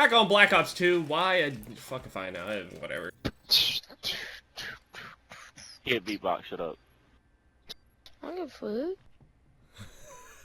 Back on Black Ops 2, why? Fuck if I know, whatever. Yeah, beatbox, shut up. I don't give a fuck.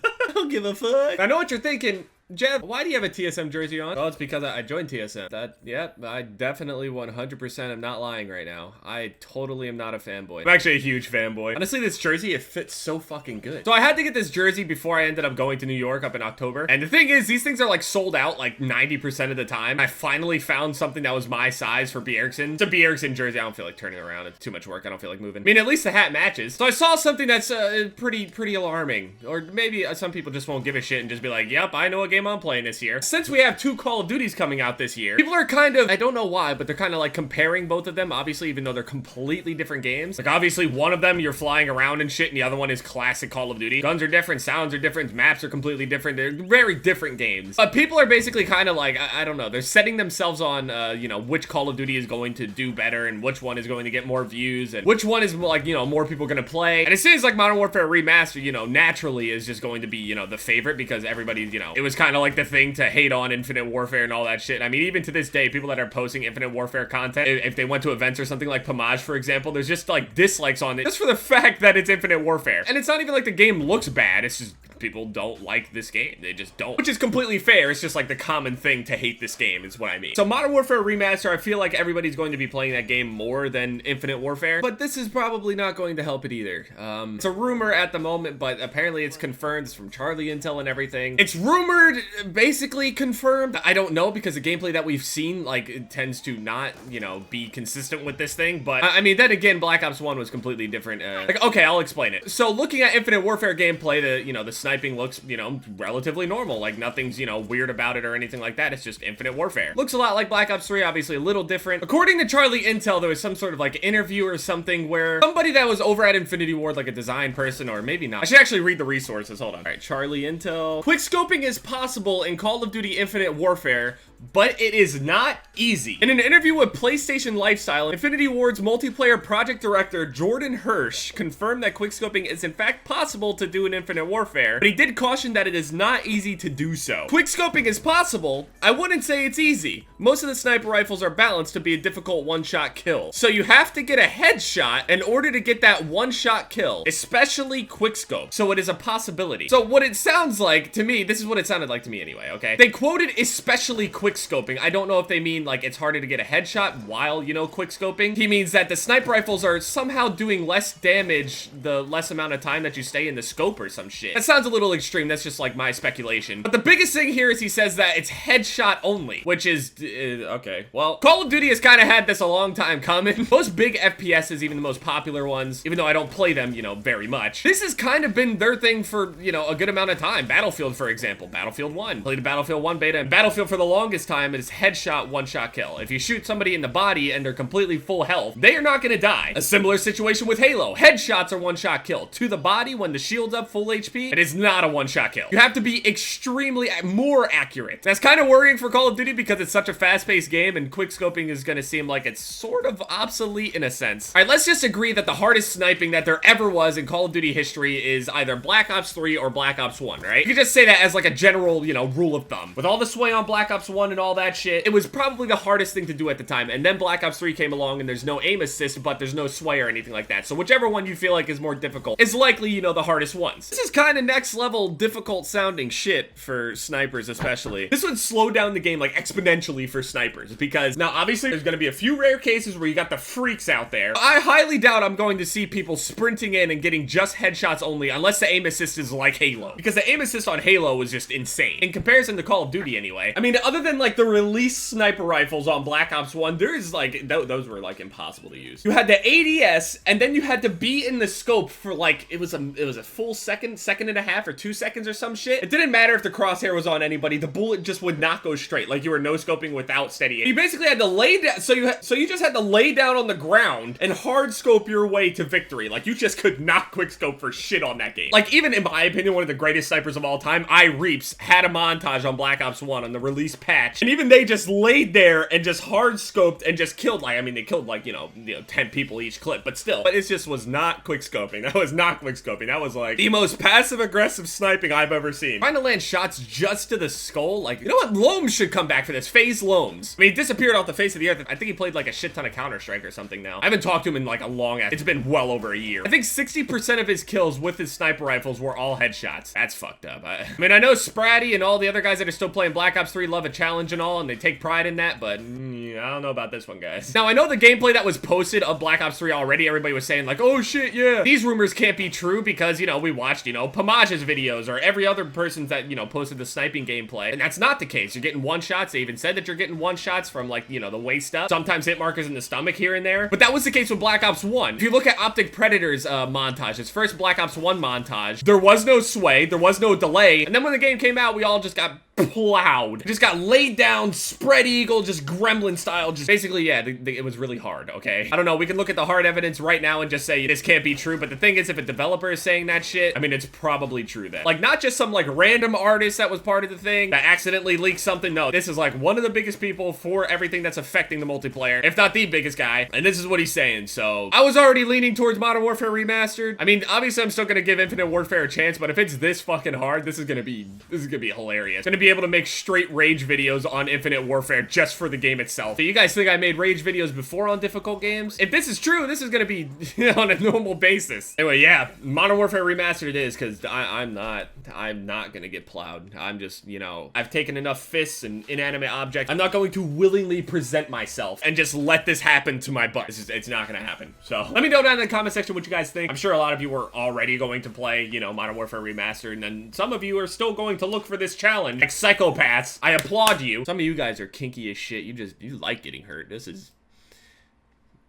I don't give a fuck. I know what you're thinking. Jeff, why do you have a TSM jersey on? Well, it's because I joined TSM. Yep, I definitely 100% am not lying right now. I totally am not a fanboy. I'm actually a huge fanboy. Honestly, this jersey, it fits so fucking good. So I had to get this jersey before I ended up going to New York up in October. And the thing is, these things are like sold out like 90% of the time. I finally found something that was my size for B. Erickson. It's a B. Erickson jersey. I don't feel like turning around. It's too much work. I don't feel like moving. I mean, at least the hat matches. So I saw something that's pretty alarming. Or maybe some people just won't give a shit and just be like, yep, I know what game I'm playing this year. Since we have 2 Call of Duties coming out this year, people are kind of, I don't know why, but they're kind of like comparing both of them, obviously, even though they're completely different games. Like, obviously, one of them, you're flying around and shit, and the other one is classic Call of Duty. Guns are different, sounds are different, maps are completely different. They're very different games. But people are basically kind of like, I don't know, they're setting themselves on, you know, which Call of Duty is going to do better, and which one is going to get more views, and which one is, like, you know, more people going to play. And it seems like Modern Warfare Remastered, you know, naturally is just going to be, you know, the favorite, because everybody's, you know, it was kind of like the thing to hate on Infinite Warfare and all that shit. I mean, even to this day, people that are posting Infinite Warfare content, if they went to events or something like Pomage, for example, there's just like dislikes on it just for the fact that it's Infinite Warfare. And it's not even like the game looks bad, it's just people don't like this game. They just don't. Which is completely fair. It's just like the common thing to hate this game is what I mean. So Modern Warfare Remaster, I feel like everybody's going to be playing that game more than Infinite Warfare, but this is probably not going to help it either. It's a rumor at the moment, but apparently it's confirmed. It's from Charlie Intel and everything. It's rumored, basically confirmed. I don't know, because the gameplay that we've seen, like, it tends to not, you know, be consistent with this thing, but I mean, then again, Black Ops 1 was completely different. Like, okay, I'll explain it. So looking at Infinite Warfare gameplay, you know, the sniping looks, you know, relatively normal. Like, nothing's, you know, weird about it or anything like that. It's just Infinite Warfare. Looks a lot like Black Ops 3, obviously a little different. According to Charlie Intel, there was some sort of, like, interview or something where somebody that was over at Infinity Ward, like a design person, or maybe not. I should actually read the resources. Hold on. All right, Charlie Intel. Quickscoping is possible in Call of Duty Infinite Warfare, but it is not easy. In an interview with PlayStation Lifestyle, Infinity Ward's multiplayer project director Jordan Hirsch confirmed that quickscoping is in fact possible to do in Infinite Warfare, but he did caution that it is not easy to do so. Quickscoping is possible. I wouldn't say it's easy. Most of the sniper rifles are balanced to be a difficult one-shot kill, so you have to get a headshot in order to get that one-shot kill, especially quickscope, so it is a possibility. So what it sounds like to me, this is what it sounded like to me anyway, okay? They quoted especially quickscoping. I don't know if they mean like it's harder to get a headshot while, you know, quickscoping. He means that the sniper rifles are somehow doing less damage the less amount of time that you stay in the scope or some shit. That sounds a little extreme. That's just like my speculation. But the biggest thing here is he says that it's headshot only, which is, okay. Well, Call of Duty has kind of had this a long time coming. Most big FPSs, even the most popular ones, even though I don't play them, you know, very much, this has kind of been their thing for, you know, a good amount of time. Battlefield, for example. Battlefield 1. Played the Battlefield 1 beta, and Battlefield for the longest time is headshot, one-shot kill. If you shoot somebody in the body and they're completely full health, they are not gonna die. A similar situation with Halo. Headshots are one-shot kill. To the body, when the shield's up full HP, it is not a one-shot kill. You have to be extremely more accurate. That's kind of worrying for Call of Duty because it's such a fast-paced game, and quickscoping is gonna seem like it's sort of obsolete in a sense. All right, let's just agree that the hardest sniping that there ever was in Call of Duty history is either Black Ops 3 or Black Ops 1, right? You can just say that as like a general, you know, rule of thumb. With all the sway on Black Ops 1 and all that shit, it was probably the hardest thing to do at the time. And then Black Ops 3 came along and there's no aim assist, but there's no sway or anything like that. So whichever one you feel like is more difficult is likely, you know, the hardest ones. This is kind of next level difficult sounding shit for snipers especially. This would slow down the game like exponentially for snipers, because now obviously there's going to be a few rare cases where you got the freaks out there. I highly doubt I'm going to see people sprinting in and getting just headshots only unless the aim assist is like Halo, because the aim assist on Halo was just insane in comparison to Call of Duty anyway. I mean, other than like the release sniper rifles on Black Ops 1, there's like, those were like impossible to use. You had the ADS, and then you had to be in the scope for like, it was a full second and a half or 2 seconds or some shit. It didn't matter if the crosshair was on anybody, the bullet just would not go straight, like you were no-scoping without steady aim. You basically had to lay down, so you just had to lay down on the ground and hard scope your way to victory. Like, you just could not quick scope for shit on that game. Like, even in my opinion, one of the greatest snipers of all time, Reaps, had a montage on Black Ops 1 on the release patch, and even they just laid there and just hard scoped and just killed, like, I mean, they killed like, you know 10 people each clip, but still. But it just was not quick scoping. That was not quick scoping. That was like the most passive aggressive aggressive sniping I've ever seen. Trying to land shots just to the skull, like, you know what? Loams should come back for this. FaZe Loams. I mean, he disappeared off the face of the earth. I think he played like a shit ton of Counter-Strike or something now. I haven't talked to him in like a long ass. It's been well over a year. I think 60% of his kills with his sniper rifles were all headshots. That's fucked up. I mean, I know Spratty and all the other guys that are still playing Black Ops 3 love a challenge and all, and they take pride in that, but I don't know about this one, guys. Now, I know the gameplay that was posted of Black Ops 3 already, everybody was saying like, oh shit, yeah. These rumors can't be true because, you know, we watched, you know, Pamaj's videos or every other person that, you know, posted the sniping gameplay, and that's not the case. You're getting one-shots. They even said that you're getting one-shots from, like, you know, the waist up. Sometimes hit markers in the stomach here and there, but that was the case with Black Ops 1. If you look at Optic Predator's montage, his first Black Ops 1 montage, there was no sway, there was no delay, and then when the game came out, we all just got plowed. Just got laid down, spread eagle, just gremlin style, just basically, yeah, it was really hard, okay? I don't know, we can look at the hard evidence right now and just say this can't be true, but the thing is, if a developer is saying that shit, I mean, it's probably true then. Like, not just some, like, random artist that was part of the thing that accidentally leaked something, no. This is, like, one of the biggest people for everything that's affecting the multiplayer, if not the biggest guy, and this is what he's saying, so I was already leaning towards Modern Warfare Remastered. I mean, obviously, I'm still gonna give Infinite Warfare a chance, but if it's this fucking hard, this is gonna be hilarious. Gonna be able to make straight rage videos on Infinite Warfare just for the game itself. So you guys think I made rage videos before on difficult games? If this is true, this is gonna be on a normal basis. Anyway, yeah, Modern Warfare Remastered it is, because I'm not gonna get plowed. I'm just, you know, I've taken enough fists and inanimate objects. I'm not going to willingly present myself and just let this happen to my butt. It's not gonna happen. So let me know down in the comment section what you guys think. I'm sure a lot of you were already going to play, you know, Modern Warfare Remastered, and then some of you are still going to look for this challenge. Like psychopaths, I applaud you. Some of you guys are kinky as shit. You like getting hurt.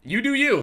You do you.